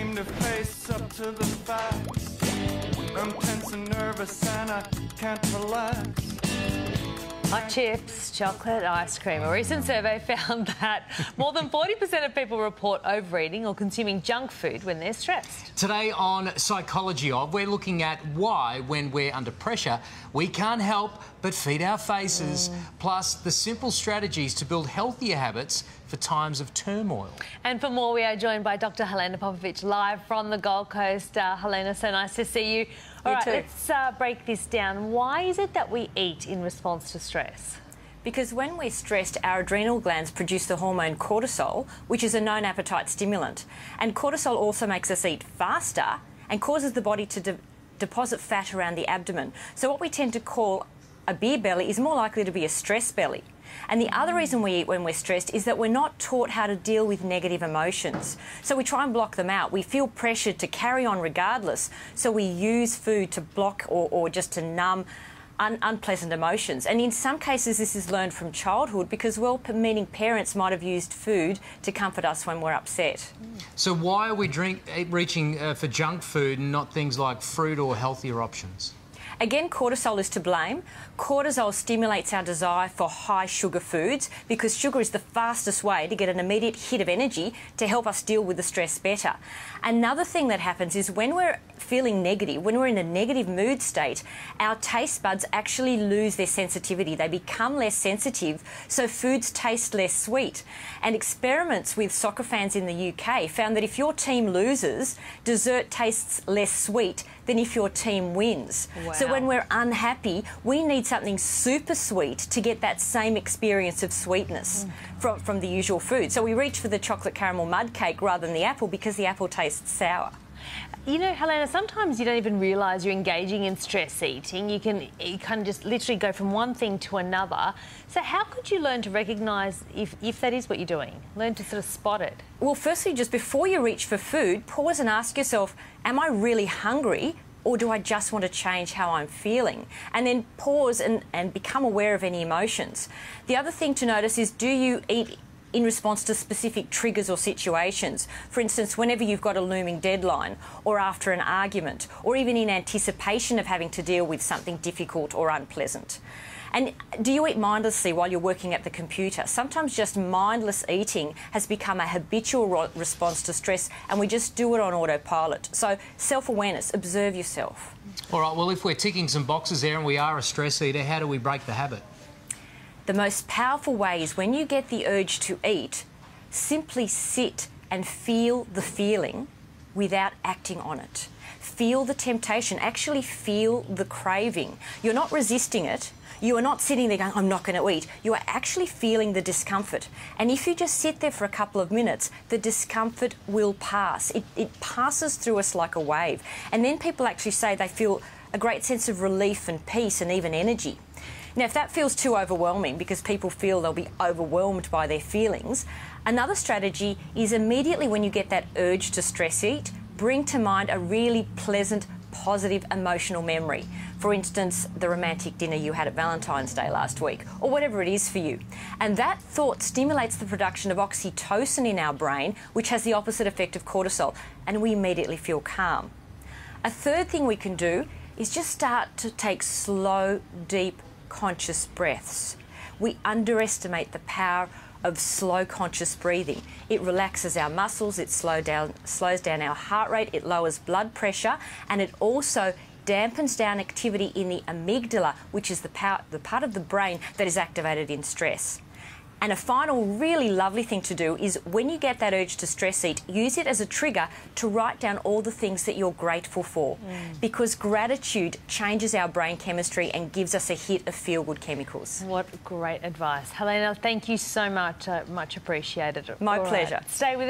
seem to face up to the facts. I'm tense and nervous and I can't relax. Hot chips, chocolate, ice cream. A recent survey found that more than 40% of people report overeating or consuming junk food when they're stressed. Today on Psychology Of, we're looking at why, when we're under pressure, we can't help but feed our faces, plus the simple strategies to build healthier habits for times of turmoil. And for more, we are joined by Dr. Helena Popovic, live from the Gold Coast. Helena, so nice to see you. All right, let's break this down. Why is it that we eat in response to stress? Because when we're stressed, our adrenal glands produce the hormone cortisol, which is a known appetite stimulant. And cortisol also makes us eat faster and causes the body to deposit fat around the abdomen. So what we tend to call a beer belly is more likely to be a stress belly. And the other reason we eat when we're stressed is that we're not taught how to deal with negative emotions. So we try and block them out. We feel pressured to carry on regardless. So we use food to block or just to numb unpleasant emotions. And in some cases, this is learned from childhood because well-meaning parents might have used food to comfort us when we're upset. So why are we reaching for junk food and not things like fruit or healthier options? Again, cortisol is to blame. Cortisol stimulates our desire for high sugar foods because sugar is the fastest way to get an immediate hit of energy to help us deal with the stress better. Another thing that happens is when we're feeling negative, when we're in a negative mood state, our taste buds actually lose their sensitivity. They become less sensitive, so foods taste less sweet. And experiments with soccer fans in the UK found that if your team loses, dessert tastes less sweet than if your team wins. Wow. So when we're unhappy, we need something super sweet to get that same experience of sweetness from the usual food. So we reach for the chocolate caramel mud cake rather than the apple because the apple tastes sour. You know, Helena, sometimes you don't even realise you're engaging in stress eating. You kind of just literally go from one thing to another. So how could you learn to recognise if that is what you're doing? Learn to sort of spot it? Well, firstly, just before you reach for food, pause and ask yourself, am I really hungry? Or do I just want to change how I'm feeling? And then pause and become aware of any emotions. The other thing to notice is, do you eat in response to specific triggers or situations? For instance, whenever you've got a looming deadline, or after an argument, or even in anticipation of having to deal with something difficult or unpleasant. And do you eat mindlessly while you're working at the computer? Sometimes just mindless eating has become a habitual response to stress and we just do it on autopilot. So self-awareness, observe yourself. All right, well, if we're ticking some boxes there and we are a stress eater, how do we break the habit? The most powerful way is when you get the urge to eat, simply sit and feel the feeling without acting on it. Feel the temptation, actually feel the craving. You're not resisting it. You are not sitting there going, I'm not going to eat. You are actually feeling the discomfort. And if you just sit there for a couple of minutes, the discomfort will pass. It passes through us like a wave. And then people actually say they feel a great sense of relief and peace and even energy. Now, if that feels too overwhelming because people feel they'll be overwhelmed by their feelings, another strategy is immediately when you get that urge to stress eat, bring to mind a really pleasant, positive emotional memory. For instance, the romantic dinner you had at Valentine's Day last week, or whatever it is for you. And that thought stimulates the production of oxytocin in our brain, which has the opposite effect of cortisol, and we immediately feel calm. A third thing we can do is just start to take slow, deep, conscious breaths. We underestimate the power of slow conscious breathing. It relaxes our muscles, it slows down our heart rate, it lowers blood pressure, and it also dampens down activity in the amygdala, which is the part of the brain that is activated in stress. And a final really lovely thing to do is when you get that urge to stress eat, use it as a trigger to write down all the things that you're grateful for. Because gratitude changes our brain chemistry and gives us a hit of feel-good chemicals. What great advice. Helena, thank you so much. Much appreciated. My pleasure. Stay with us.